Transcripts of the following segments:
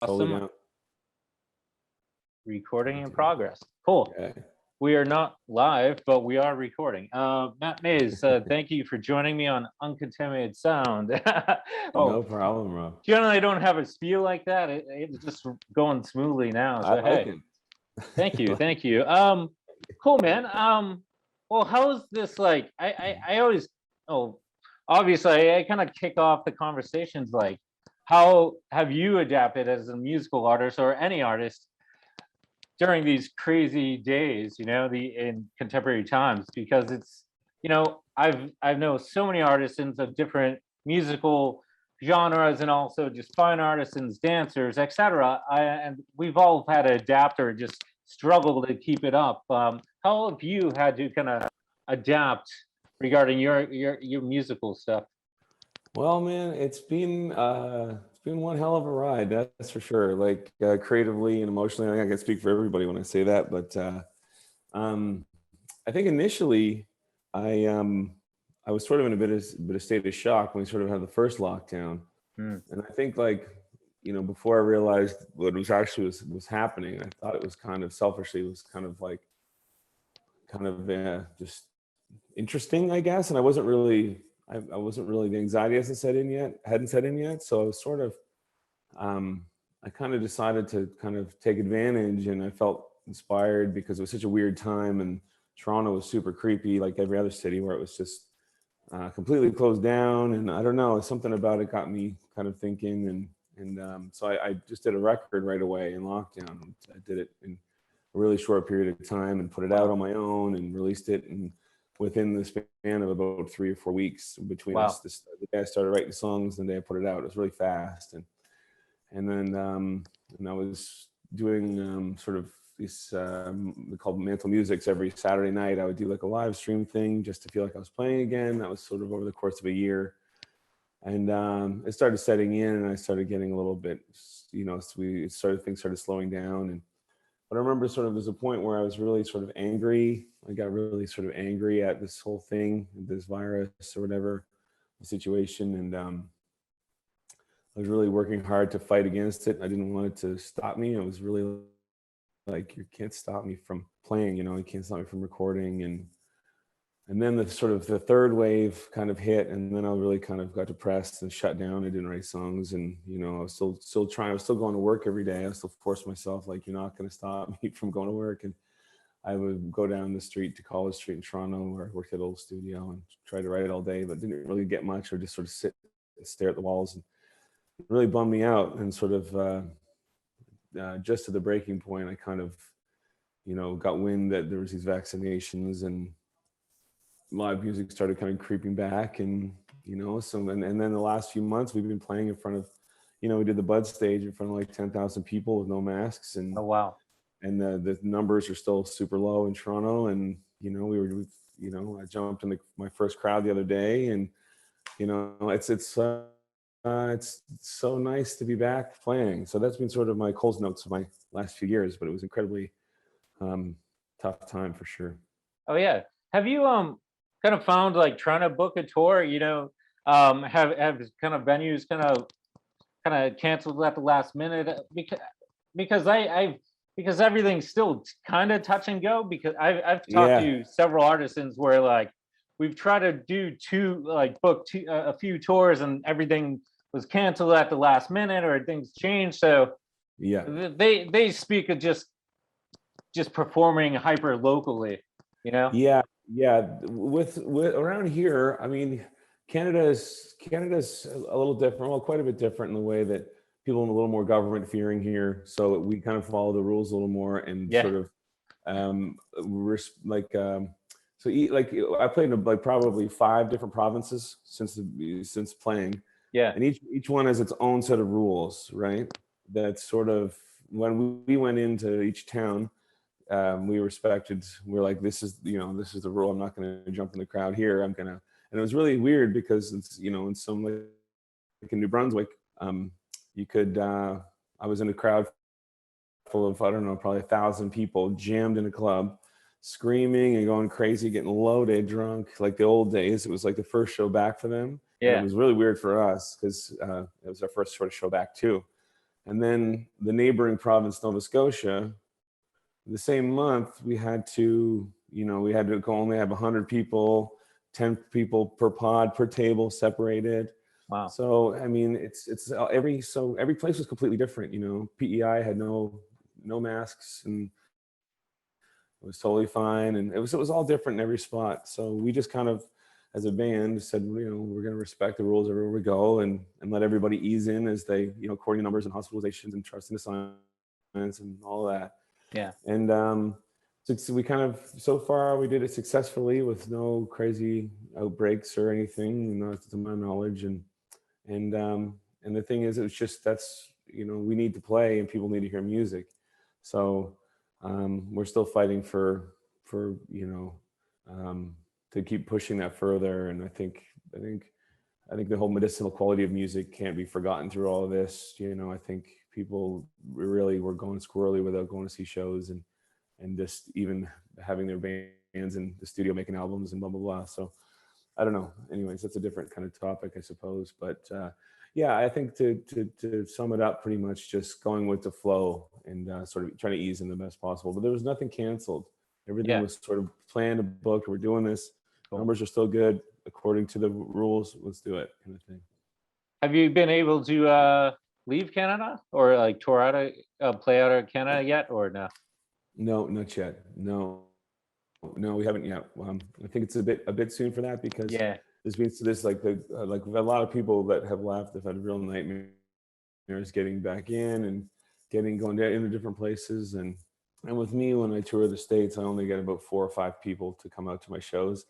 Totally Awesome. down. Recording in progress. Cool. Okay. We are not live, but we are recording. Matt Mays, thank you for joining me on Uncontaminated Sound. Oh, No problem, Rob. generally I don't have a spiel like that. It's just going smoothly now. I So like hey, it. thank you, thank you. Cool, man. Well, how's this like? I always, oh, obviously I kind of kick off the conversations like, how have you adapted as a musical artist or any artist during these crazy days, in contemporary times, because it's, I've known so many artisans of different musical genres and also just fine artisans, dancers, etc. And we've all had to adapt or just struggle to keep it up. How have you had to kind of adapt regarding your musical stuff? Well, man, it's been one hell of a ride, that's for sure. Like creatively and emotionally, I think I can speak for everybody when I say that. But um, I think initially, I um, I was sort of in a bit of state of shock when we sort of had the first lockdown, Hmm. and I think like before I realized what was actually was happening, I thought it was kind of selfishly, it was kind of like just interesting, I guess. And I wasn't really, the anxiety hadn't set in yet. So I was sort of, I kind of decided to kind of take advantage, and I felt inspired because it was such a weird time, and Toronto was super creepy, like every other city, where it was just completely closed down. And I don't know, something about it got me kind of thinking, and so I just did a record right away in lockdown. I did it in a really short period of time and put it out Wow. on my own and released it. And within the span of about 3 or 4 weeks between us, Wow. the day I started writing songs and the day I put it out, it was really fast. And then and I was doing sort of these called Mantle Musics every Saturday night. I would do like a live stream thing just to feel like I was playing again. That was sort of over the course of a year. And it started setting in, and I started getting a little bit, things started slowing down. And but I remember sort of there's a point where I was really sort of angry. I got really sort of angry at this whole thing, this virus or whatever the situation, and I was really working hard to fight against it. I didn't want it to stop me. I was really like, you can't stop me from playing. You can't stop me from recording. And then the sort of the third wave kind of hit, and then I really kind of got depressed and shut down. I didn't write songs, and I was still trying. I was still going to work every day. I still forced myself, like, you're not going to stop me from going to work. And I would go down the street to College Street in Toronto, where I worked at a little studio, and try to write it all day, but didn't really get much, or just sort of sit and stare at the walls. And it really bummed me out. And sort of just to the breaking point, I kind of got wind that there was these vaccinations, and live music started kind of creeping back. And and then the last few months we've been playing in front of, we did the Bud stage in front of like 10,000 people with no masks. Oh, wow. And the numbers are still super low in Toronto. And I jumped in my first crowd the other day, and it's so nice to be back playing. So that's been sort of my Coles notes of my last few years, but it was incredibly tough time for sure. Oh yeah. Have you kind of found like trying to book a tour, have kind of venues kind of canceled at the last minute, because because everything's still kind of touch and go, because I've talked Yeah. to several artisans where like we've tried to do book a few tours, and everything was canceled at the last minute or things changed. So Yeah. they speak of just performing hyper locally, you know? Yeah, yeah. With around here, I mean, Canada's a little different. Well, quite a bit different in the way that people are a little more government fearing here. So we kind of follow the rules a little more, and Yeah. sort of like like I played in like probably 5 different provinces since playing, Yeah. and each one has its own set of rules, right? That's sort of when we went into each town, we respected. We're like, this is the rule. I'm not going to jump in the crowd here. And it was really weird because it's in some, like in New Brunswick, you could. I was in a crowd full of, I don't know, probably 1,000 people jammed in a club, screaming and going crazy, getting loaded, drunk, like the old days. It was like the first show back for them, and it Yeah. was really weird for us because it was our first sort of show back too. And then the neighboring province, Nova Scotia, the same month we had to, we had to only have 100 people, 10 people per pod, per table, separated. Wow. So I mean, every place was completely different. PEI had no masks, and it was totally fine, and it was all different in every spot. So we just kind of, as a band, said, we're going to respect the rules everywhere we go, and let everybody ease in as they, according to numbers and hospitalizations and trust in the science and all of that. Yeah. And so we kind of, so far we did it successfully with no crazy outbreaks or anything, not to my knowledge. And the thing is, it was just, that's, we need to play and people need to hear music. So we're still fighting for to keep pushing that further. And I think the whole medicinal quality of music can't be forgotten through all of this. I think people really were going squirrely without going to see shows, and just even having their bands in the studio making albums and blah, blah, blah. So I don't know. Anyways, that's a different kind of topic, I suppose. But yeah, I think to sum it up, pretty much just going with the flow and sort of trying to ease in the best possible. But there was nothing canceled. Everything was sort of planned and booked. We're doing this. Cool. Numbers are still good according to the rules. Let's do it, kind of thing. Have you been able to leave Canada or like tour out of play out of Canada yet, or no? No, not yet. No, we haven't yet. I think it's a bit soon for that, because there's like a lot of people that have left have had real nightmares getting back in and going down into different places. And with me, when I tour the States, I only get about 4 or 5 people to come out to my shows.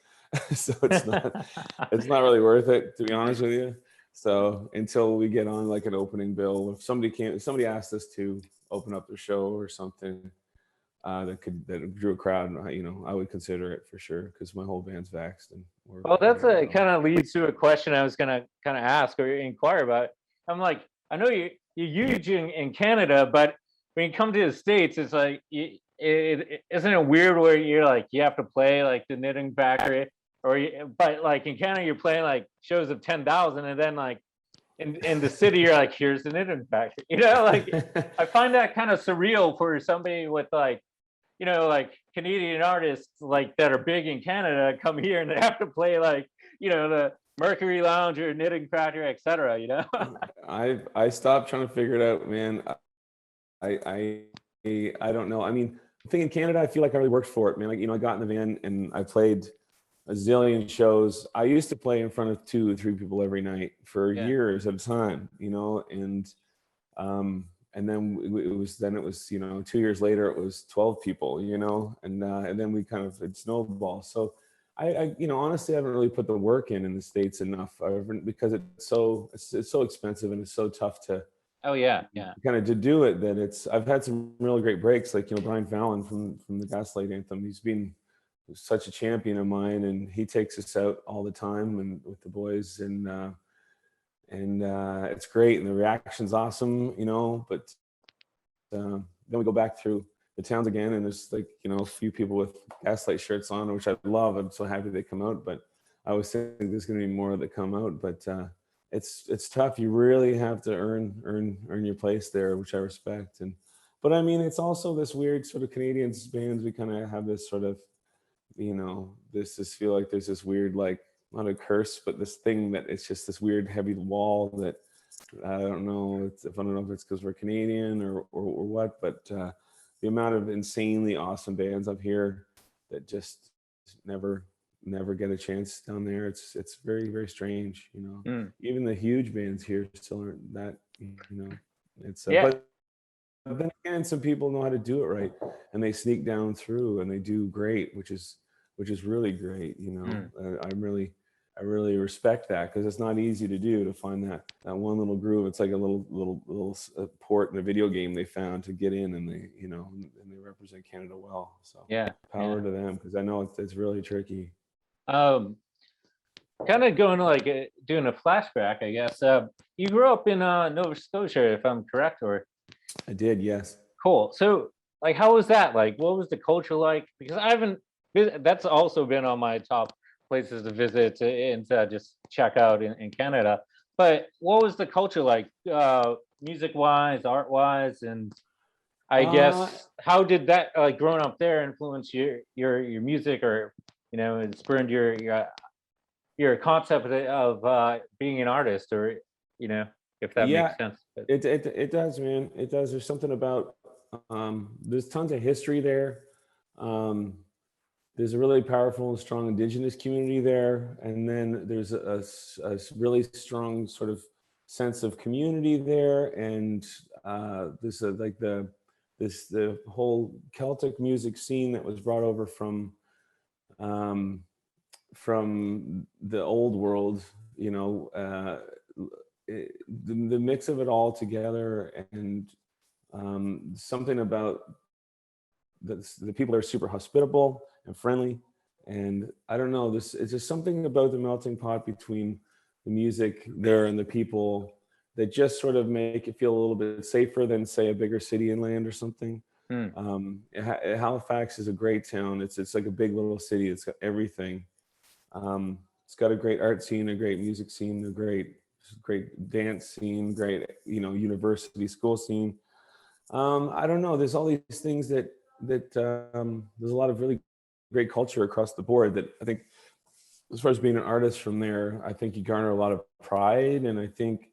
So it's not really worth it, to be honest with you. So until we get on like an opening bill, if somebody asked us to open up their show or something that drew a crowd, I would consider it for sure, because my whole band's vaxxed. And well, that's kind of leads to a question I was gonna kind of ask or inquire about. I'm like, I know you're huge in Canada, but when you come to the States, it's like, isn't it weird where you're like, you have to play like the Knitting Factory, but like in Canada, you're playing like shows of 10,000, and then like in the city, you're like, here's the Knitting Factory. Like I find that kind of surreal for somebody with like, like Canadian artists like that are big in Canada come here and they have to play like, the Mercury Lounge or Knitting Factory, etc. I stopped trying to figure it out, man. I don't know. I mean, the thing in Canada, I feel like I really worked for it, man. Like, I got in the van and I played a zillion shows. I used to play in front of 2 or 3 people every night for years at a time, and then it was 2 years later, it was 12 people, and then we kind of, it snowballed. So I honestly, I haven't really put the work in the States enough, because it's so expensive and it's so tough to kind of to do it, that I've had some really great breaks, like Brian Fallon from the Gaslight Anthem. He's been such a champion of mine, and he takes us out all the time and with the boys, and it's great, and the reaction's awesome, but then we go back through the towns again, and there's like a few people with Gaslight shirts on, which I love. I'm so happy they come out, but I always think there's going to be more that come out. But it's tough. You really have to earn your place there, which I respect. But I mean, it's also this weird sort of Canadian bands. We kind of have this sort of, this feel like there's this weird, like, not a curse, but this thing that it's just this weird heavy wall that I don't know if it's because we're Canadian or what, but the amount of insanely awesome bands up here that just never get a chance down there. It's very, very strange, Even the huge bands here still aren't that, it's but then again, some people know how to do it right, and they sneak down through and they do great, which is really great. I really respect that, because it's not easy to do, to find that one little groove. It's like a little port in a video game they found to get in, and they and they represent Canada well. So power to them, because I know it's really tricky. Kind of going like doing a flashback, I guess. You grew up in Nova Scotia, if I'm correct, or? I did, yes. Cool. So like, how was that? Like, what was the culture like? Because I haven't. That's also been on my top places to visit and to just check out in Canada. but what was the culture like, music wise, art wise, and I Uh, guess how did that, like growing up there, influence your music, or it spurned your concept of being an artist, or you know, if that yeah, makes sense. But it does, man. It does. There's something about there's tons of history there. Um, there's a really powerful and strong indigenous community there, and then there's really strong sort of sense of community there, and this like the whole Celtic music scene that was brought over um, from the old world, you know, the mix of it all together, and something about the people are super hospitable and friendly. And I don't know, this it's just something about the melting pot between the music there and the people that just sort of make it feel a little bit safer than, say, a bigger city inland or something. hmm, Halifax is a great town. It's like a big little city. It's got everything. It's got a great art scene, a great music scene, a great dance scene, great, you know, university school scene. I don't know. There's all these things that there's a lot of really great culture across the board that I think, as far as being an artist from there, I think you garner a lot of pride. And I think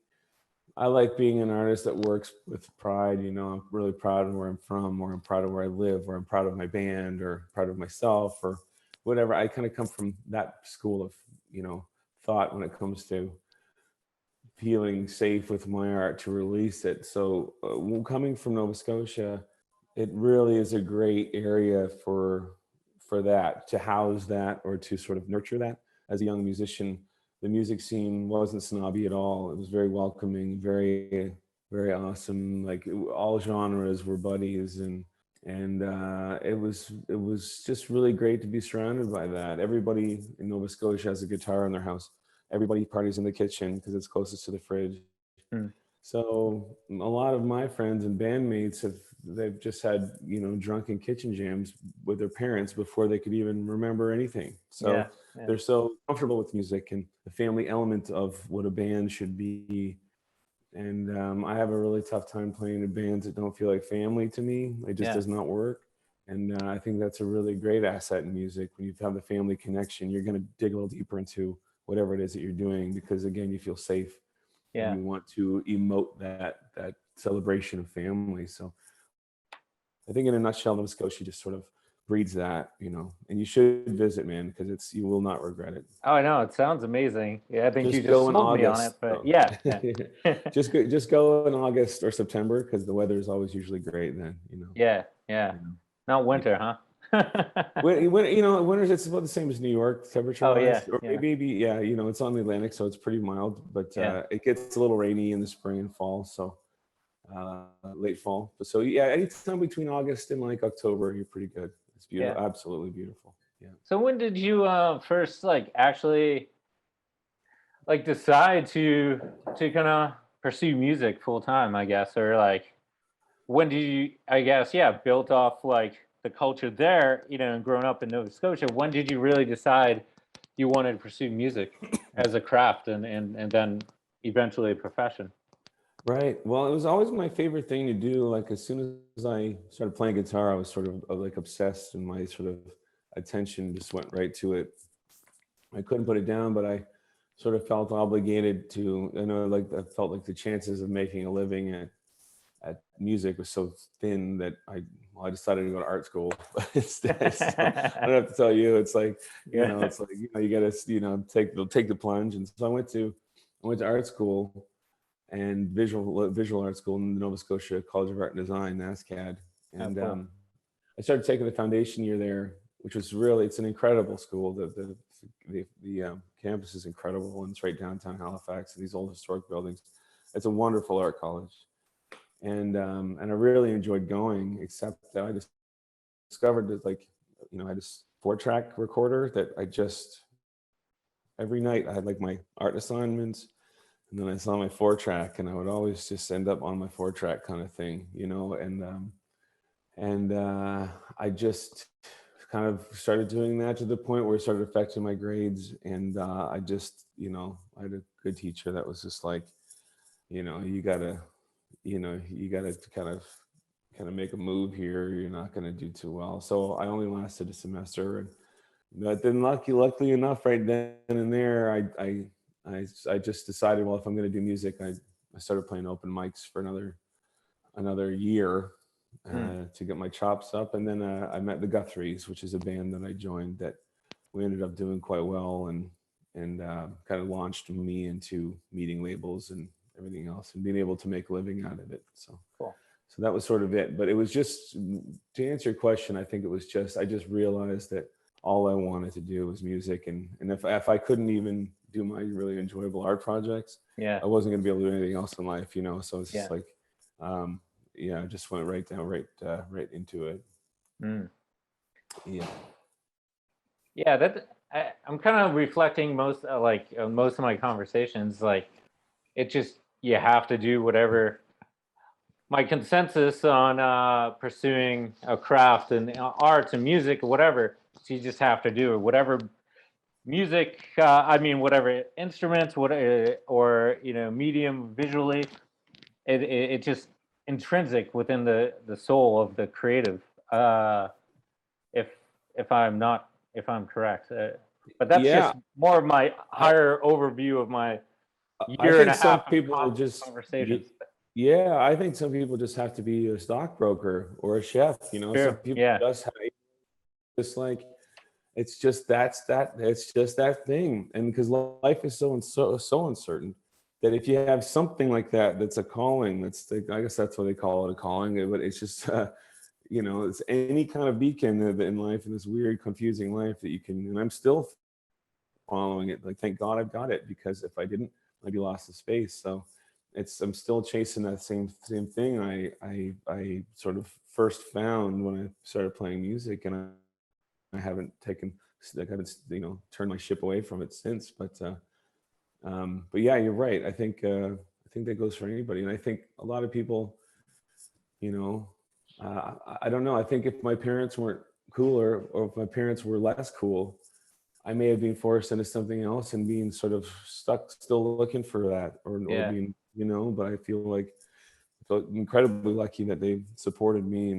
I like being an artist that works with pride. You know, I'm really proud of where I'm from, or I'm proud of where I live, or I'm proud of my band, or proud of myself, or whatever. I kind of come from that school of, you know, thought when it comes to feeling safe with my art to release it. So coming from Nova Scotia, it really is a great area for that, to house that, or to sort of nurture that. As a young musician, the music scene wasn't snobby at all. It was very welcoming, very awesome. Like all genres were buddies, and it was just really great to be surrounded by that. Everybody in Nova Scotia has a guitar in their house. Everybody parties in the kitchen because it's closest to the fridge. hmm, So a lot of my friends and bandmates they've just had, you know, drunken kitchen jams with their parents before they could even remember anything. yeah, So yeah, they're so comfortable with music and the family element of what a band should be. And I have a really tough time playing in bands that don't feel like family to me. It just yeah, does not work. And I think that's a really great asset in music. When you have the family connection, you're going to dig a little deeper into whatever it is that you're doing, because again, you feel safe and yeah. you want to emote that celebration of family. So I think in a nutshell, Nova Scotia just sort of breeds that, you know. And you should visit, man, because you will not regret it. Oh, I know, it sounds amazing. Yeah, I think you Just just go in sold me on it, August, but though. yeah, yeah. Just go in August or September, because the weather is always usually great then, you know. Yeah, yeah. You know. Not Yeah. winter, huh? When you know, winters it's about the same as New York temperature Oh yeah, wise, or yeah, maybe yeah, you know, it's on the Atlantic, so it's pretty mild, but yeah, it gets a little rainy in the spring and fall, so late fall. But so yeah, anytime between August and like October, you're pretty good. It's yeah. beautiful, absolutely beautiful. Yeah. So when did you first like actually like decide to kind of pursue music full time, I guess, or like when did you, I guess, yeah, built off like the culture there, and growing up in Nova Scotia, when did you really decide you wanted to pursue music as a craft, and then eventually a profession? Right. Well, it was always my favorite thing to do. Like as soon as I started playing guitar, I was sort of like obsessed, and my sort of attention just went right to it. I couldn't put it down, but I sort of felt obligated to, like I felt like the chances of making a living at music was so thin that I decided to go to art school instead. So I don't have to tell you, it's like, Yeah. it's like, you gotta, take the plunge. And so I went to art school and visual art school in the Nova Scotia College of Art and Design, NASCAD. Oh, And cool. I started taking the foundation year there, which was really, it's an incredible school. The campus is incredible, and it's right downtown Halifax, these old historic buildings. It's a wonderful art college. And I really enjoyed going, except that I just discovered that, like, I had this 4-track recorder that I just, every night I had like my art assignments, and then I saw my 4-track, and I would always just end up on my 4-track kind of thing, and I just kind of started doing that to the point where it started affecting my grades. And I just, I had a good teacher that was just like, you gotta, you gotta kind of make a move here. You're not gonna do too well. So I only lasted a semester, and but then luckily enough, right then and there, I just decided, well, if I'm gonna do music, I started playing open mics for another year Mm. to get my chops up. And then I met the Guthries, which is a band that I joined that we ended up doing quite well, and kind of launched me into meeting labels and everything else, and being able to make a living out of it. Cool. So that was sort of it. But it was just, to answer your question, I think it was just, I just realized that all I wanted to do was music, and if I couldn't even do my really enjoyable art projects, Yeah. I wasn't going to be able to do anything else in life, So it's Yeah. just like, yeah, I just went right into it. Mm. Yeah. Yeah, I'm kind of reflecting most most of my conversations. Like, it just, you have to do whatever. My consensus on pursuing a craft and arts and music or whatever, so you just have to do it. Whatever music, I mean, whatever instruments, or medium visually, it just intrinsic within the soul of the creative. If if I'm not if I'm correct, but that's Yeah. just more of my I, higher overview of my I year and think a some half of people just, conversations. yeah, I think some people just have to be a stockbroker or a chef, some True. people Yeah. just have, just like, it's just that thing. And because life is so uncertain, that if you have something like that, that's a calling, I guess that's what they call it, a calling, but it's just, it's any kind of beacon in life, in this weird, confusing life that you can, and I'm still following it. Like, thank God I've got it, because if I didn't, I'd be lost in space. So I'm still chasing that same thing I sort of first found when I started playing music, and I haven't turned my ship away from it since. But yeah, you're right. I think that goes for anybody, and I think a lot of people, you know, I don't know. I think if my parents weren't cooler, or if my parents were less cool, I may have been forced into something else and being sort of stuck, still looking for that, or Yeah. being, but I felt incredibly lucky that they supported me,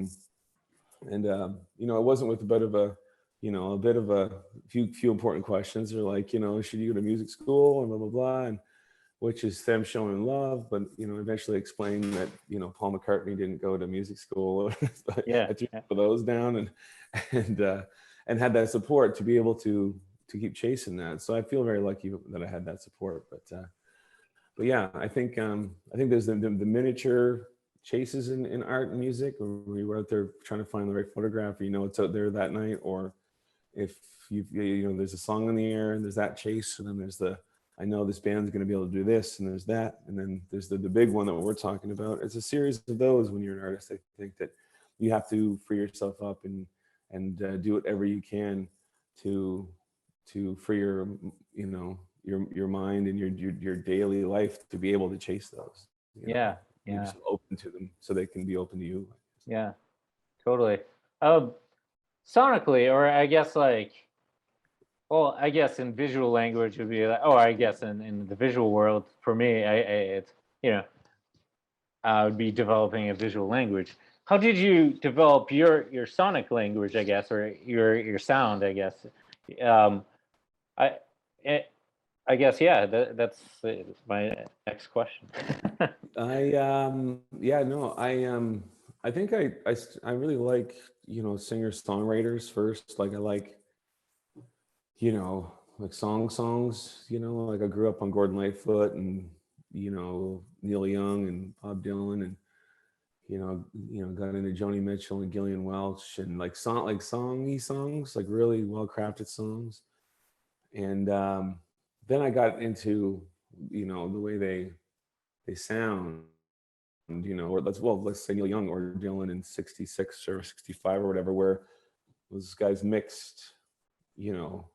and it wasn't with a bit of a few important questions. They're like, should you go to music school and blah, blah, blah. And which is them showing love, but, eventually explained that, Paul McCartney didn't go to music school. Yeah. I threw those down, and had that support to be able to keep chasing that. So I feel very lucky that I had that support. But yeah, I think there's the miniature chases in art and music, where we were out there trying to find the right photograph, it's out there that night. Or if there's a song in the air, and there's that chase, and then there's I know this band's going to be able to do this, and there's that, and then there's the big one that we're talking about. It's a series of those. When you're an artist, I think that you have to free yourself up, and do whatever you can to free your mind and your daily life, to be able to chase those. Yeah. You're Yeah. just open to them, so they can be open to you. Yeah. Totally. Sonically, or I guess well, I guess in visual language would be like, oh, I guess in the visual world, for me, it's, I would be developing a visual language. How did you develop your sonic language, I guess, or your sound, I guess? Um, I eh, I guess, yeah. That's my next question. Yeah, no, I think I really like, singer-songwriters first. Like, I like, like songs, like I grew up on Gordon Lightfoot, and, Neil Young and Bob Dylan, and, got into Joni Mitchell and Gillian Welch, and like songy songs, like really well-crafted songs. And then I got into, the way they sound, or let's say Neil Young or Dylan in 66 or 65 or whatever, where those guys mixed, you know,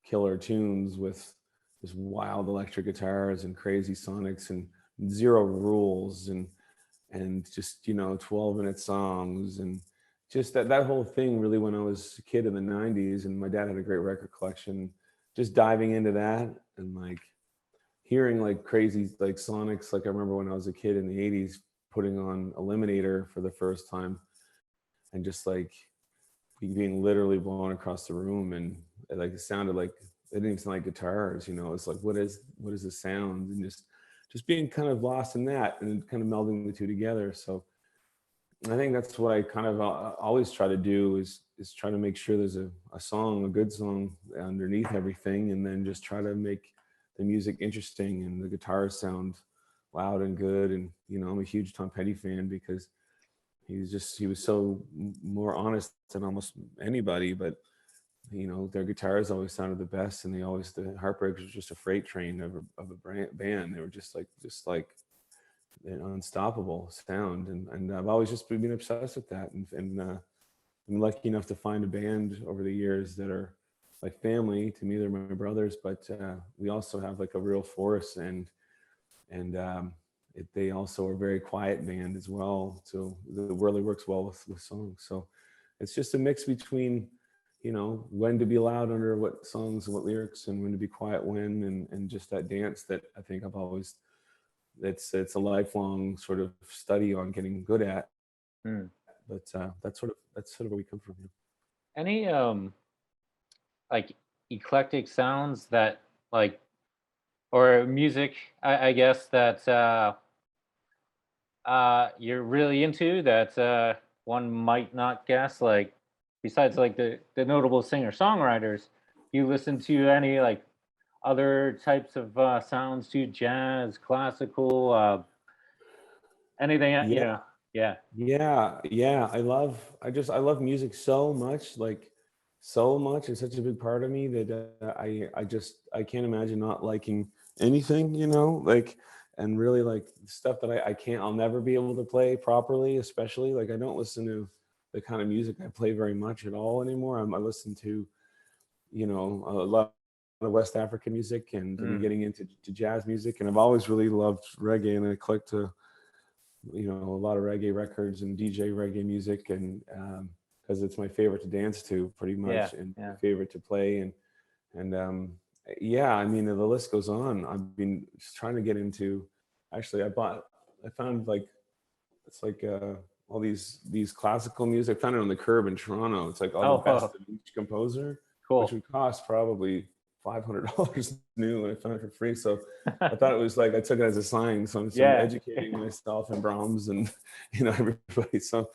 killer tunes with just wild electric guitars and crazy sonics and zero rules, and just 12-minute songs, and just that whole thing really, when I was a kid in the 90s and my dad had a great record collection, just diving into that and like hearing like crazy like sonics. Like I remember when I was a kid in the 80s putting on Eliminator for the first time and just like being literally blown across the room, and like it sounded like it didn't even sound like guitars, you know. It's like what is the sound, and just being kind of lost in that and kind of melding the two together. So I think that's what I kind of always try to do is try to make sure there's a song, a good song underneath everything, and then just try to make the music interesting and the guitars sound loud and good. And you know, I'm a huge Tom Petty fan because he was so more honest than almost anybody. But you know, their guitars always sounded the best, and the Heartbreakers was just a freight train of a band. They were just like an unstoppable sound, and I've always just been obsessed with that. And I'm lucky enough to find a band over the years that are like family to me. They're my brothers, but we also have like a real force, and they also are a very quiet band as well. So it really works well with songs. So it's just a mix between, you know, when to be loud under what songs and what lyrics, and when to be quiet when, and just that dance that I think I've always, it's a lifelong sort of study on getting good at. Mm. But that's sort of where we come from. Any like eclectic sounds that like, or music, I guess that you're really into that one might not guess, like besides like the notable singer-songwriters, you listen to any like other types of sounds too, jazz, classical, anything, you Yeah, know? Yeah. yeah. I love music so much, like so much. It's such a big part of me that I can't imagine not liking anything, you know, like, and really like stuff that I'll never be able to play properly, especially like I don't listen to the kind of music I play very much at all anymore. I listen to, you know, a lot of West African music, and I've been Mm. getting into jazz music, and I've always really loved reggae, and I collect you know, a lot of reggae records and DJ reggae music, and because it's my favorite to dance to pretty Yeah. much, and my Yeah. favorite to play, and yeah, I mean the list goes on. I've been just trying to get into, actually I found like, it's like all these classical music. I found it on the Curb in Toronto. It's like all the best Oh, of each composer, which cool. would cost probably $500 new, and I found it for free. So I thought it was like, I took it as a sign. So I'm Yeah. educating myself in Brahms and you know, everybody. So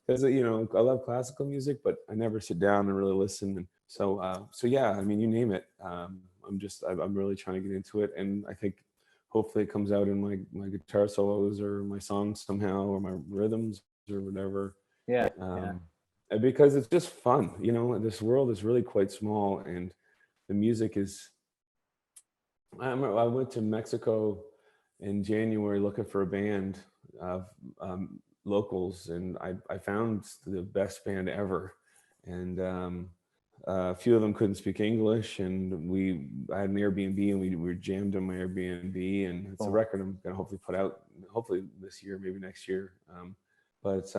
because you know, I love classical music, but I never sit down and really listen. And so yeah, I mean, you name it. I'm really trying to get into it, and I think hopefully it comes out in my guitar solos or my songs somehow, or my rhythms or whatever. Yeah. Yeah. Um, because it's just fun, you know. This world is really quite small, and the music is. I went to Mexico in January looking for a band of locals, and I found the best band ever. And a few of them couldn't speak English, and I had an Airbnb, and we were jammed on my Airbnb, and it's a Cool. record I'm gonna hopefully put out, hopefully this year, maybe next year. But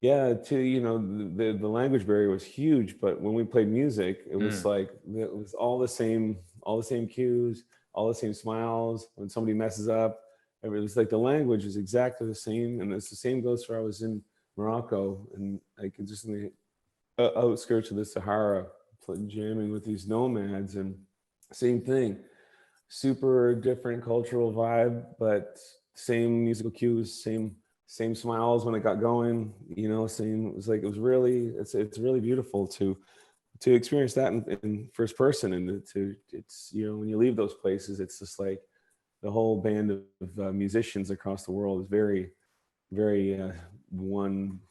yeah, to you know, the language barrier was huge, but when we played music, it was Mm. like it was all the same cues, all the same smiles. When somebody messes up, it was like the language is exactly the same, and it's the same goes for I was in Morocco, and like just in the outskirts of the Sahara, jamming with these nomads, and same thing, super different cultural vibe, but same musical cues, same smiles when it got going, you know, same. It was like, it was really, it's really beautiful to experience that in first person, and it's, you know, when you leave those places, it's just like the whole band of musicians across the world is very one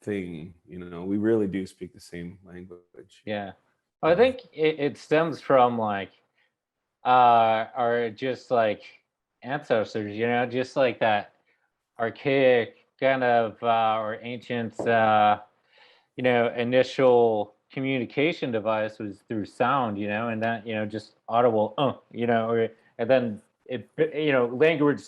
thing, you know. We really do speak the same language. Yeah. I think it stems from like our just like ancestors, you know, just like that archaic kind of or ancient you know, initial communication device was through sound, you know, and that, you know, just audible you know, or and then it, you know, language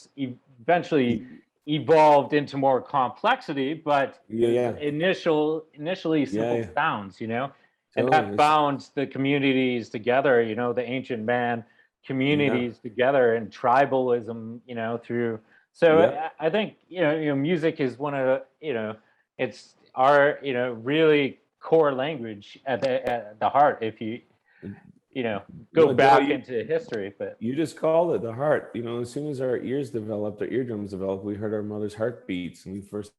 eventually evolved into more complexity, but Yeah, initially yeah, simple yeah. sounds, and Totally. that bound the communities together, the ancient man Yeah. communities together and tribalism, through. So Yep. I think, music is one of it's our, really core language at the heart. If you know, go No, Joe, back into history, but you just called it the heart. As soon as our ears developed, our eardrums developed, we heard our mother's heartbeats, and we first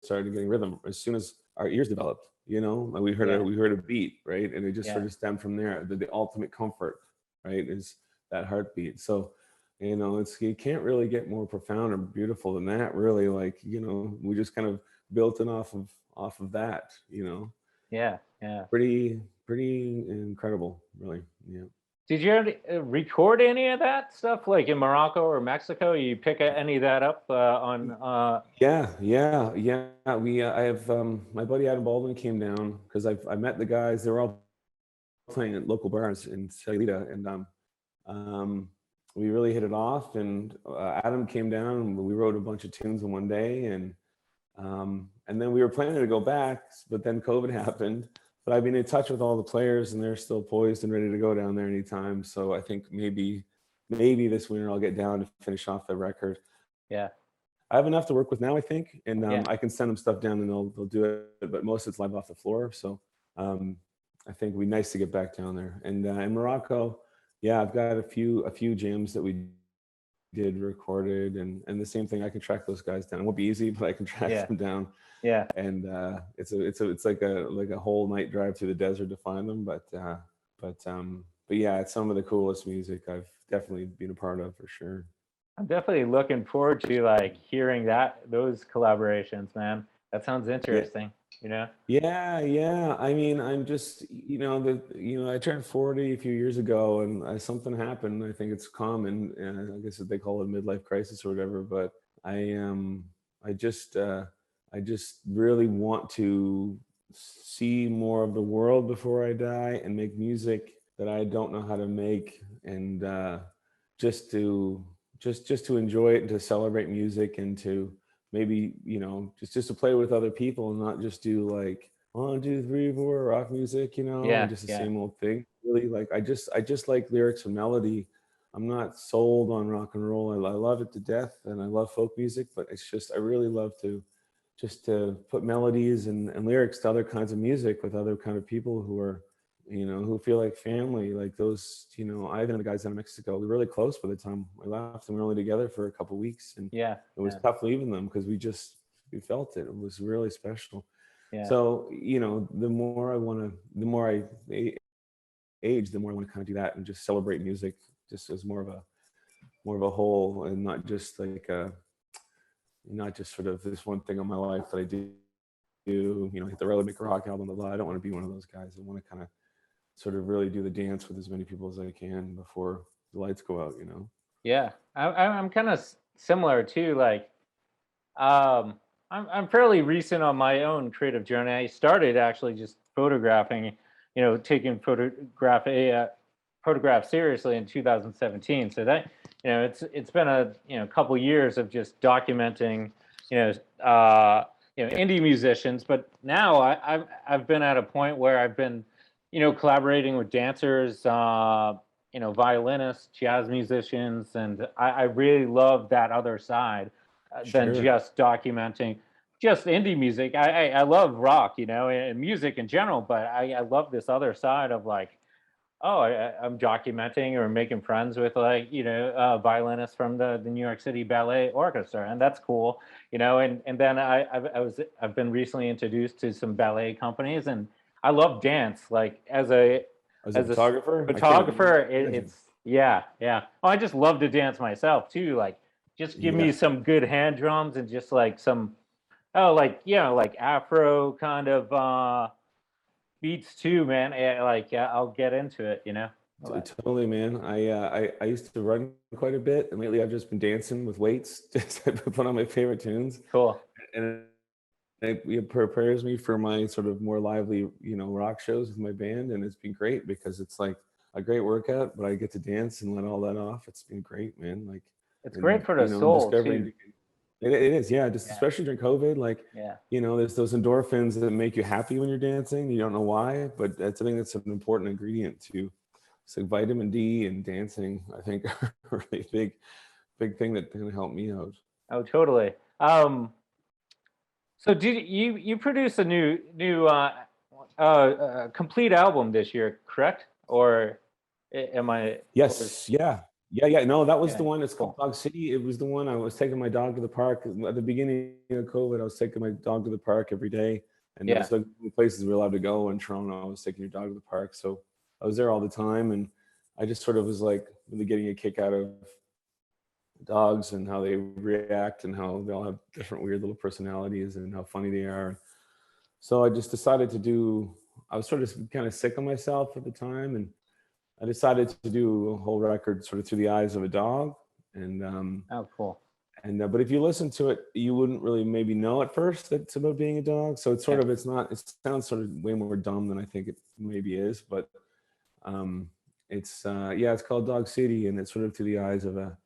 started getting rhythm. As soon as our ears developed, like yeah, we heard a beat, right? And it just yeah, sort of stemmed from there. The ultimate comfort, right, is that heartbeat. So, it's you can't really get more profound or beautiful than that, really. Like, we just kind of built it off of that, yeah, yeah. pretty incredible, really. Yeah. Did you ever record any of that stuff, like in Morocco or Mexico? You pick any of that up on? Yeah, yeah, yeah. I have my buddy Adam Baldwin came down because I met the guys. They were all playing at local bars in Sayulita, and um, we really hit it off. And Adam came down, and we wrote a bunch of tunes in one day, and then we were planning to go back, but then COVID happened. But I've been in touch with all the players, and they're still poised and ready to go down there anytime. So I think maybe this winter I'll get down to finish off the record. Yeah, I have enough to work with now, I think, and yeah, I can send them stuff down and they'll do it. But most of it's live off the floor, so um, I think it'd be nice to get back down there. And in Morocco, yeah, I've got a few jams that we did recorded, and the same thing. I can track those guys down. It won't be easy, but I can track yeah, them down. yeah. And it's like a whole night drive through the desert to find them. But yeah, it's some of the coolest music I've definitely been a part of, for sure. I'm definitely looking forward to like hearing those collaborations, man. That sounds Yeah. interesting. You know? Yeah, yeah. I mean, I'm just, I turned 40 a few years ago, and something happened. I think it's common. I guess they call it midlife crisis or whatever. But I I just, uh, I just really want to see more of the world before I die, and make music that I don't know how to make, and just to just to enjoy it, and to celebrate music, and to maybe just to play with other people, and not just do like 1, 2, 3, 4 rock music, and Yeah, just the yeah, same old thing. Really, like I just like lyrics and melody. I'm not sold on rock and roll. I love it to death, and I love folk music, but it's just I really love to just to put melodies and lyrics to other kinds of music with other kind of people who are who feel like family, like those, Ivan and the guys out of Mexico. We were really close by the time we left, and we were only together for a couple of weeks, and yeah, it was yeah, tough leaving them because we felt it. It was really special. yeah, So, the more I age, the more I want to kind of do that and just celebrate music just as more of a whole, and not just sort of this one thing in my life that I do, hit the road, make a rock album, blah, blah. I don't want to be one of those guys. I want to kind of sort of really do the dance with as many people as I can before the lights go out. yeah. I'm kind of similar too. Like, um, I'm fairly recent on my own creative journey. I started actually just photographing, taking photograph seriously in 2017. So that, it's been a couple years of just documenting, you know, indie musicians. But now I've been at a point where I've been, collaborating with dancers, violinists, jazz musicians, and I really love that other side than Sure. just documenting just indie music. I love rock, and music in general, but I love this other side of like, oh, I'm documenting or making friends with like, violinists from the New York City Ballet Orchestra, and that's cool, and then I've been recently introduced to some ballet companies, and I love dance. Like As a as a photographer, I can't photographer, imagine. it's yeah, yeah. Oh, I just love to dance myself too. Like, just give me Yeah. some good hand drums and just like some like like Afro kind of beats too, man. Like, yeah, I'll get into it. Like, Totally, man. I used to run quite a bit, and lately I've just been dancing with weights. Just to put on my favorite tunes, cool. and it prepares me for my sort of more lively, rock shows with my band, and it's been great because it's like a great workout, but I get to dance and let all that off. It's been great, man. Like, It's and great for the soul discovering. too. It is, yeah. Just Yeah. especially during COVID, like, Yeah. there's those endorphins that make you happy when you're dancing. You don't know why, but I think that's an important ingredient to. So vitamin D and dancing, I think, are a really big thing that can help me out. Oh, totally. So did you produce a new complete album this year, correct? Or am I? Or, Yes, yeah. No, that was the yeah, one. It's called cool. Dog City. It was the one I was taking my dog to the park at the beginning of COVID. I was taking my dog to the park every day, and Yeah, those are the places we're allowed to go in Toronto. I was taking your dog to the park, so I was there all the time, and I just sort of was like really getting a kick out of dogs and how they react and how they all have different weird little personalities and how funny they are. So I just decided to do. I was sort of kind of sick of myself at the time, and I decided to do a whole record sort of through the eyes of a dog. And oh, cool. but if you listen to it, you wouldn't really maybe know at first that it's about being a dog. So it's Yeah, sort of, it's not, it sounds sort of way more dumb than I think it maybe is. But um, yeah, it's called Dog City, and it's sort of through the eyes of a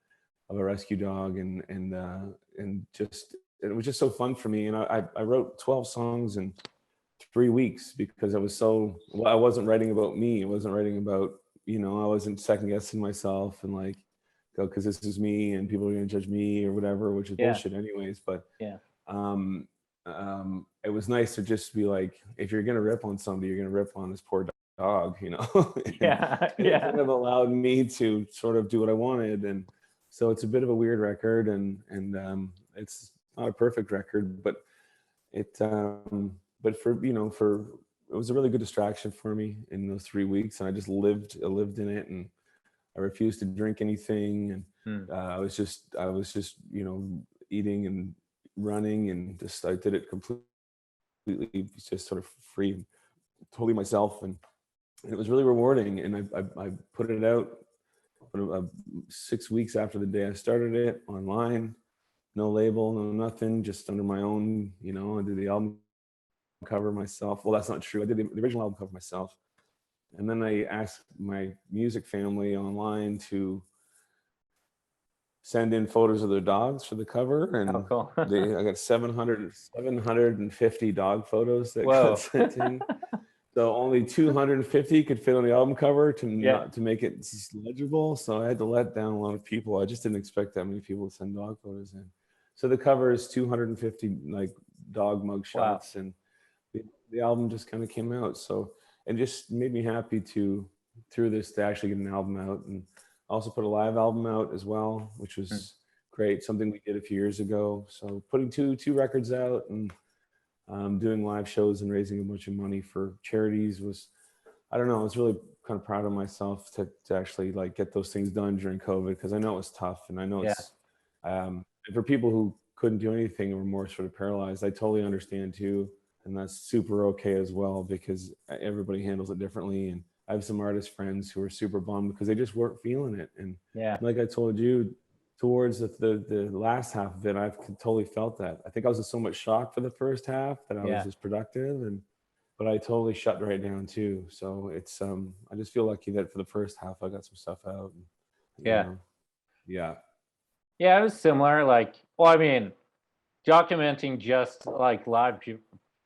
rescue dog, and just it was just so fun for me. And I wrote 12 songs in 3 weeks because I wasn't writing about me. I wasn't writing about, I wasn't second guessing myself and like, go, because this is me and people are going to judge me or whatever, which is yeah, bullshit anyways. But yeah, um, it was nice to just be like, if you're going to rip on somebody, you're going to rip on this poor dog, and yeah, it yeah, kind of allowed me to sort of do what I wanted. And so it's a bit of a weird record, and it's not a perfect record, but but for it was a really good distraction for me in those 3 weeks, and I lived in it, and I refused to drink anything, and hmm, I was just eating and running, and just I did it completely, just sort of free, totally myself, and it was really rewarding. And I put it out 6 weeks after the day I started it online, no label, no nothing, just under my own. I did the album cover myself. Well, that's not true. I did the original album cover myself. And then I asked my music family online to send in photos of their dogs for the cover. oh, And cool. I got 750 dog photos that got Whoa. sent in. So only 250 could fit on the album cover Yeah, to make it legible. So I had to let down a lot of people. I just didn't expect that many people to send dog photos in. So the cover is 250 like dog mug wow. shots, and the album just kind of came out. So it just made me happy through this to actually get an album out, and also put a live album out as well, which Hmm, was great. Something we did a few years ago. So putting two records out, and doing live shows and raising a bunch of money for charities was, I don't know, I was really kind of proud of myself to actually like get those things done during COVID, because I know it was tough, and I know yeah, and for people who couldn't do anything or were more sort of paralyzed, I totally understand too, and that's super okay as well, because everybody handles it differently. And I have some artist friends who are super bummed because they just weren't feeling it, and yeah, like I told you, towards the last half of it, I've totally felt that. I think I was in so much shock for the first half that I was yeah, just productive, and but I totally shut right down too. So it's I just feel lucky that for the first half I got some stuff out. And, yeah. yeah. Yeah, it was similar. Like, well, I mean, documenting just like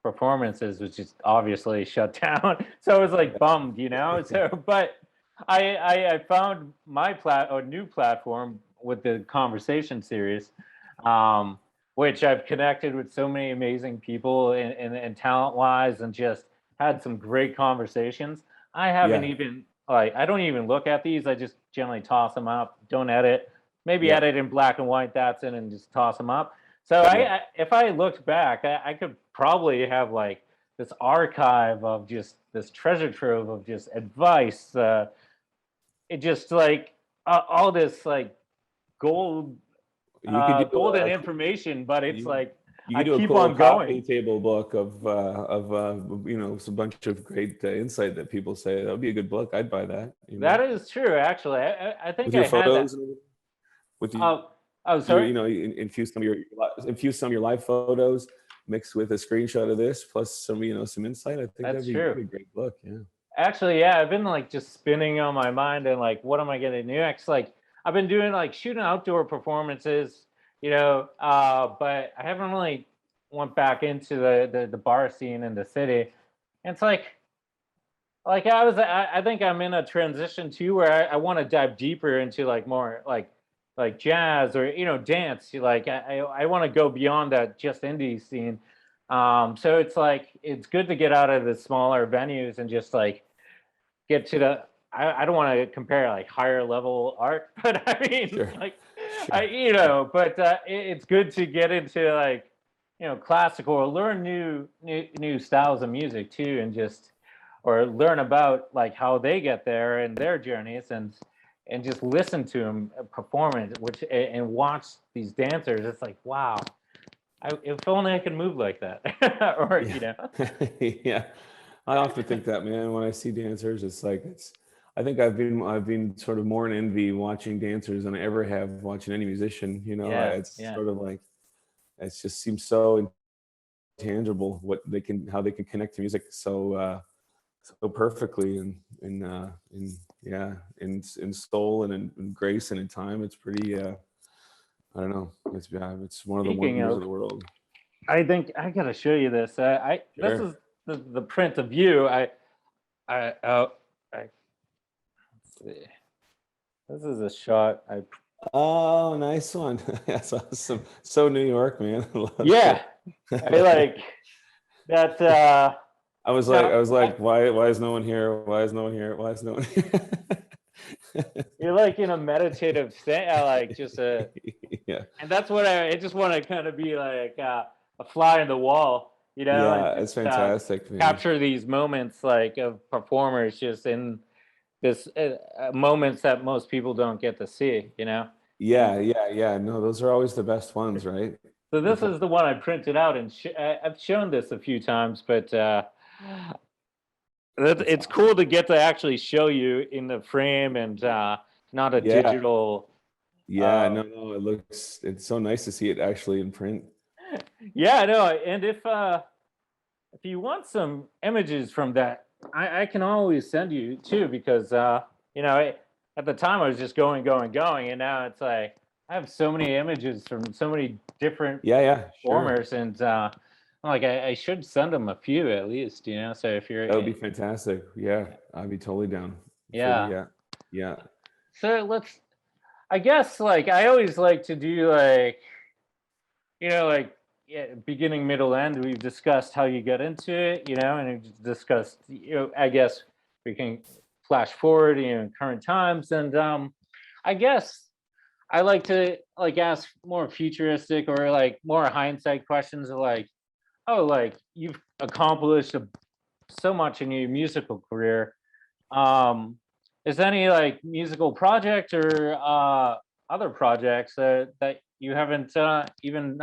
performances was just obviously shut down. So I was like bummed, you know. So, but I found my new platform with the conversation series, um, which I've connected with so many amazing people and talent wise, and just had some great conversations. I haven't Yeah. even like I don't even look at these. I just generally toss them up, don't edit. Maybe Yeah. edit in black and white. That's it, and just toss them up. So Yeah. if I looked back, I could probably have like this archive of just this treasure trove of just advice. It just like all this like gold, You could do golden information, but it's you, like you I could do a keep cool on coffee going. table book of a bunch of great insight that people say that would be a good book. I'd buy that. That is true, actually. I think With your I had photos that. and everything? With Oh, oh, your, sorry. infuse some of your live photos mixed with a screenshot of this plus some insight. I think That's that'd true. be a great book. Yeah. Actually, yeah, I've been like just spinning on my mind and like, what am I gonna do next? Like, I've been doing like shooting outdoor performances But I haven't really went back into the bar scene in the city. And it's like I think I'm in a transition too, where I want to dive deeper into like more like jazz or dance. Like I want to go beyond that just indie scene. So it's like it's good to get out of the smaller venues and just like get to the. I don't want to compare like higher level art, but I mean Sure. like Sure. but it's good to get into like classical or learn new styles of music too, and just or learn about like how they get there and their journeys, and just listen to them perform it, which and watch these dancers. It's like, wow, if only I could move like that. Or Yeah. Yeah. I often think that, man, when I see dancers, it's like I think I've been sort of more in envy watching dancers than I ever have watching any musician. Yeah, It's yeah. sort of like it just seems so intangible how they can connect to music so perfectly in yeah in soul and in grace and in time. It's pretty I don't know. It's one of the Speaking wonders of of, the world. I think I gotta show you this. I This Sure. is the print of you. I let's see. This is a shot. Oh, nice one. That's awesome. So New York, man. I love Yeah, it. I like that. I was like, why is no one here? Why is no one here? Why is no one here? You're like in a meditative state. I like just Yeah. and that's what I just want to kind of be like a fly in the wall, and Yeah, just it's fantastic, man. capture these moments like of performers just in this moments that most people don't get to see. And Yeah, yeah, yeah. No, those are always the best ones, right? so The this vo- is the one I printed out, and I've shown this a few times, but That's it's cool to get to actually show you in the frame and not a yeah, digital. yeah. Uh, No, it's so nice to see it actually in print. yeah, no, and if you want some images from that, I can always send you too, because at the time I was just going, and now it's like I have so many images from so many different Yeah, yeah, sure. performers, and I'm like I should send them a few at least. So if you're, That would be fantastic. Yeah, I'd be totally down for the yeah. yeah. So I guess like I always like to do like like yeah, beginning, middle, end. We've discussed how you get into it, and we've discussed. I guess we can flash forward, in current times, and I guess I like to like ask more futuristic or like more hindsight questions of like, oh, like you've accomplished so much in your musical career. Um, is there any like musical project or other projects that you haven't even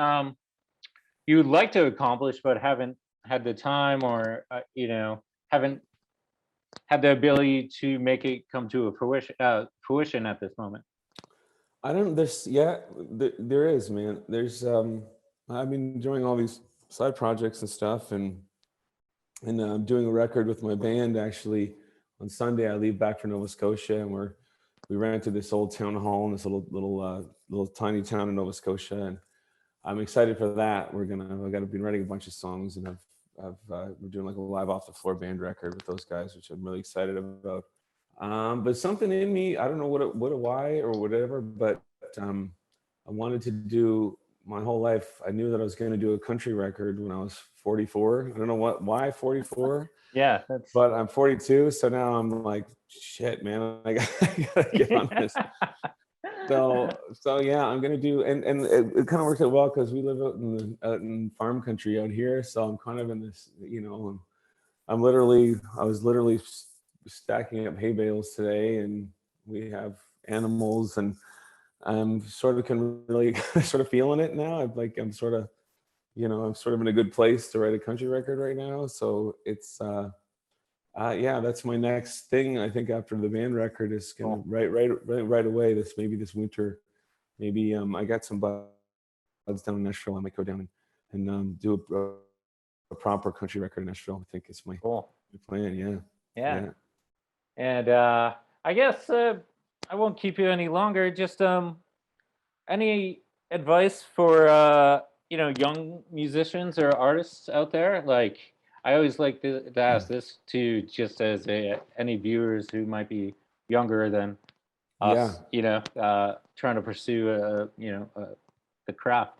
you would like to accomplish but haven't had the time or haven't had the ability to make it come to a fruition at this moment? I don't. There's yeah. There is, man. There's I've been enjoying all these side projects and stuff, and I'm doing a record with my band actually. On Sunday, I leave back for Nova Scotia, and we ran to this old town hall in this little tiny town in Nova Scotia, and I'm excited for that. I've got been writing a bunch of songs, and we're doing like a live off the floor band record with those guys, which I'm really excited about. But something in me, I don't know why or whatever, but I wanted to do my whole life. I knew that I was going to do a country record when I was 44. I don't know why 44, Yeah, that's but I'm 42. So now I'm like, shit, man, I gotta get on this. So yeah, I'm gonna do, and it kind of worked out well because we live out in farm country out here. So I'm kind of in this, I was literally stacking up hay bales today, and we have animals, and I'm sort of can really sort of feeling it now. I'm sort of in a good place to write a country record right now. So it's yeah, that's my next thing. I think after the band record is gonna cool. right away. Maybe this winter. Maybe I got some buds down in Nashville. I might go down and do a proper country record in Nashville. I think it's my Cool. plan. Yeah, Yeah. yeah. And I guess I won't keep you any longer. Just any advice for young musicians or artists out there? Like, I always like to ask this to just as any viewers who might be younger than Yeah. us, trying to pursue the craft.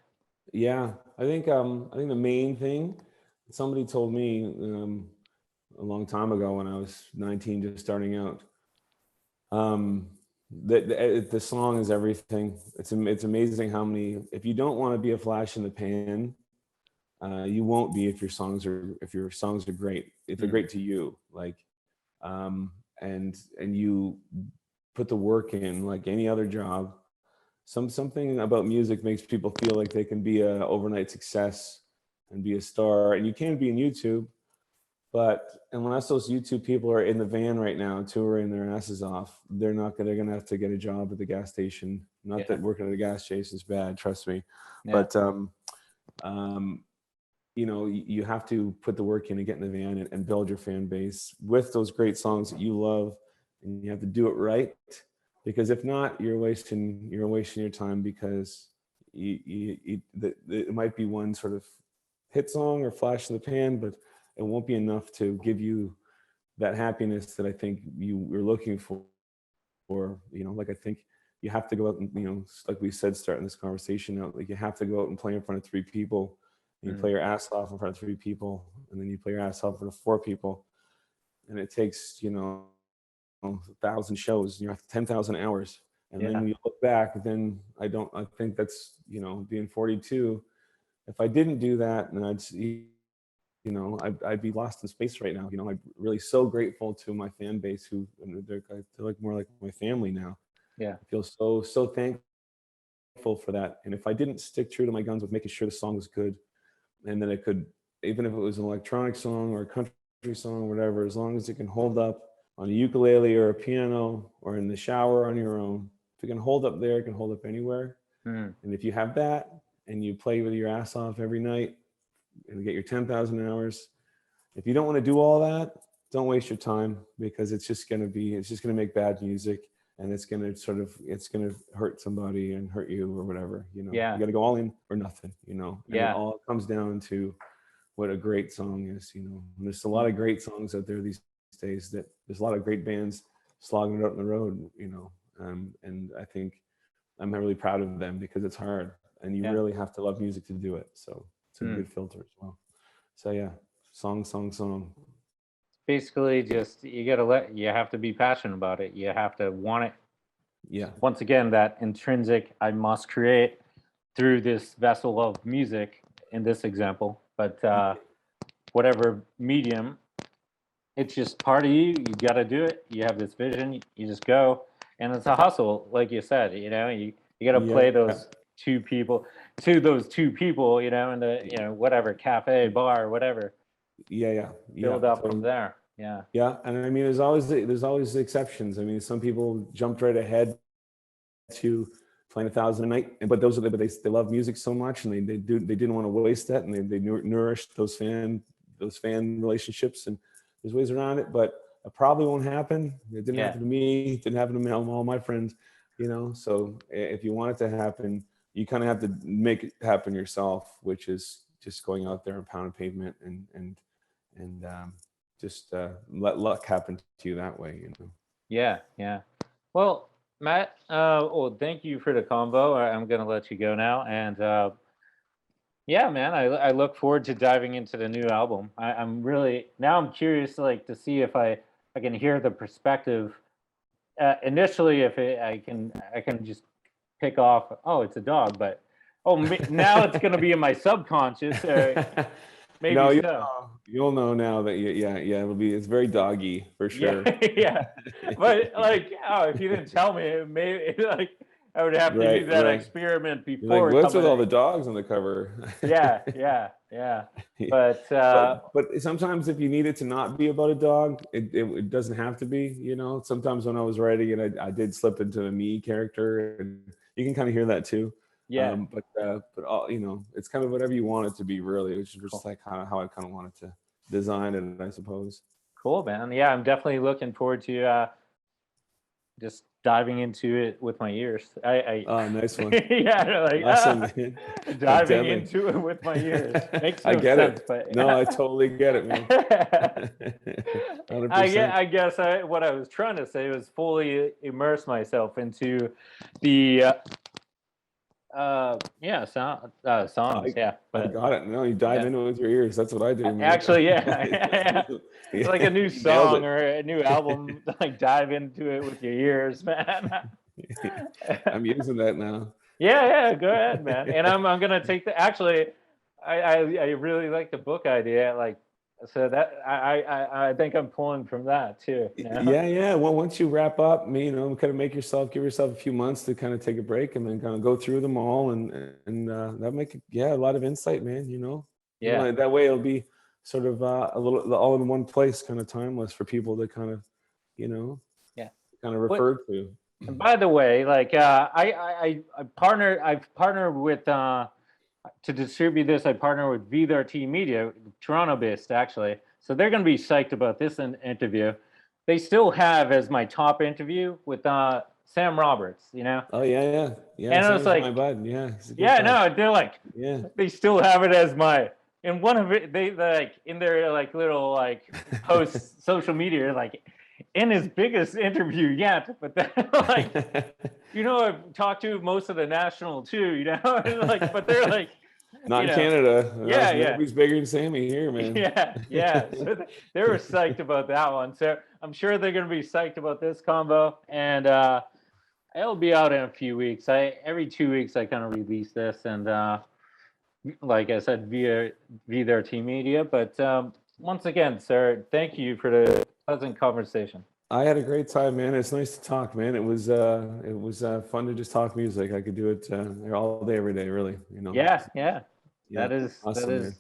Yeah. I think the main thing, somebody told me a long time ago when I was 19, just starting out, um, that the song is everything. It's amazing how many, if you don't want to be a flash in the pan, you won't be if your songs are great, if they're Mm. great to you, like, um, and you put the work in like any other job. Something about music makes people feel like they can be a overnight success and be a star, and you can be in YouTube, but unless those YouTube people are in the van right now touring their asses off, they're gonna have to get a job at the gas station. Not Yeah, that working at a gas station is bad, trust me, yeah, but um, you have to put the work in and get in the van and build your fan base with those great songs that you love, and you have to do it right, because if not, you're wasting your time, because it might be one sort of hit song or flash in the pan, but it won't be enough to give you that happiness that I think you were looking for. Like, I think you have to go out and, like we said, starting this conversation out, like, you have to go out and play in front of 3 people, and you mm, play your ass off in front of 3 people, and then you play your ass off in front of 4 people, and it takes 1,000 shows, 10,000 hours, and then yeah, when you look back, then I think that's, being 42. If I didn't do that, then I'd be lost in space right now. I'm really so grateful to my fan base, who, they're like more like my family now. yeah, I feel so thankful for that. And if I didn't stick true to my guns with making sure the song was good, and then it could, even if it was an electronic song or a country song or whatever, as long as it can hold up on a ukulele or a piano or in the shower on your own, if it can hold up there, it can hold up anywhere. mm, And if you have that and you play with your ass off every night and get your 10,000 hours, if you don't want to do all that, don't waste your time, because it's just going to make bad music, and it's going to hurt somebody and hurt you or whatever. You yeah, got to go all in or nothing, and it yeah, all comes down to what a great song is. And there's a lot mm, of great songs out there these days, that there's a lot of great bands slogging it out on the road. And I think I'm really proud of them, because it's hard, and you yeah. really have to love music to do it. So it's a Mm. good filter as well. So yeah, song. Basically, just you have to be passionate about it. You have to want it. Yeah. Once again, that intrinsic, I must create through this vessel of music in this example, but whatever medium, it's just part of you. You got to do it. You have this vision. You just go, and it's a hustle, like you said. You got to Yeah. play those two people to those two people. In the whatever cafe, bar, whatever. Yeah. Build up from So there. Yeah. yeah, and I mean, there's always exceptions. I mean, some people jumped right ahead to playing 1,000 a night, but they love music so much, and they didn't want to waste that, and they nourished those fan relationships, and there's ways around it, but it probably won't happen. It didn't Yeah. happen to me. It didn't happen to all my friends. So if you want it to happen, you kind of have to make it happen yourself, which is just going out there and pounding pavement, and just let luck happen to you that way. Yeah. Yeah. Well, Matt, well, thank you for the convo. I'm going to let you go now. And yeah, man, I look forward to diving into the new album. I'm really, now I'm curious, like, to see if I can hear the perspective. Initially, if I can just pick off, oh, it's a dog, but now it's going to be in my subconscious. Maybe No, so. you'll know now that yeah, it's very doggy for Yeah, sure. yeah. But like, oh, if you didn't tell me, maybe like I would have to Right, do that right. experiment You're like, before what's with coming all in. the dogs on the cover? Yeah, yeah, yeah. But But sometimes if you need it to not be about a dog, it doesn't have to be. Sometimes when I was writing it, I did slip into a me character, and you can kind of hear that too. yeah, But all, it's kind of whatever you want it to be, really. It's just cool, like how I kind of wanted to design it, I suppose. cool, man. Yeah, I'm definitely looking forward to just diving into it with my ears. Oh, nice one. Yeah, like Awesome, man. diving Definitely. into it with my ears. Makes I no get sense, it. but No, I totally get it, man. 100%. I guess what I was trying to say was fully immerse myself into the songs. Yeah, I but got it. No, you dive yeah. into it with your ears. That's what I do, man. Actually, yeah. It's like a new You nailed song or a new album. Like dive into it with your ears, man. I'm using that now. Yeah, go ahead, man. And I'm gonna take the. Actually, I really like the book idea. Like, so that I think I'm pulling from that too. You know? Yeah. Well, once you wrap up, kind of give yourself a few months to kind of take a break and then kind of go through them all, and that'll make a lot of insight, man. Yeah. That way it'll be sort of a little all in one place, kind of timeless for people to kind of, Yeah. kind of refer to. And by the way, like I've partnered with to distribute this. I partner with VRT Media, Toronto based actually. So they're going to be psyched about this interview. They still have as my top interview with Sam Roberts. Oh yeah. And I was like, my bud. Yeah. No, they're like, they still have it as my. And one of it, they like in their like little like post social media, like in his biggest interview yet, but then like, I've talked to most of the national too, like, but they're like, not in Canada. Yeah. Nobody's bigger than Sammy here, man. Yeah. So they were psyched about that one. So I'm sure they're going to be psyched about this combo. And it'll be out in a few weeks. Every 2 weeks I kind of release this, and like I said, via their team media. But once again, sir, thank you for the pleasant conversation. I had a great time, man. It's nice to talk, man. It was fun to just talk music. I could do it all day, every day, really. Yeah. That is awesome, man.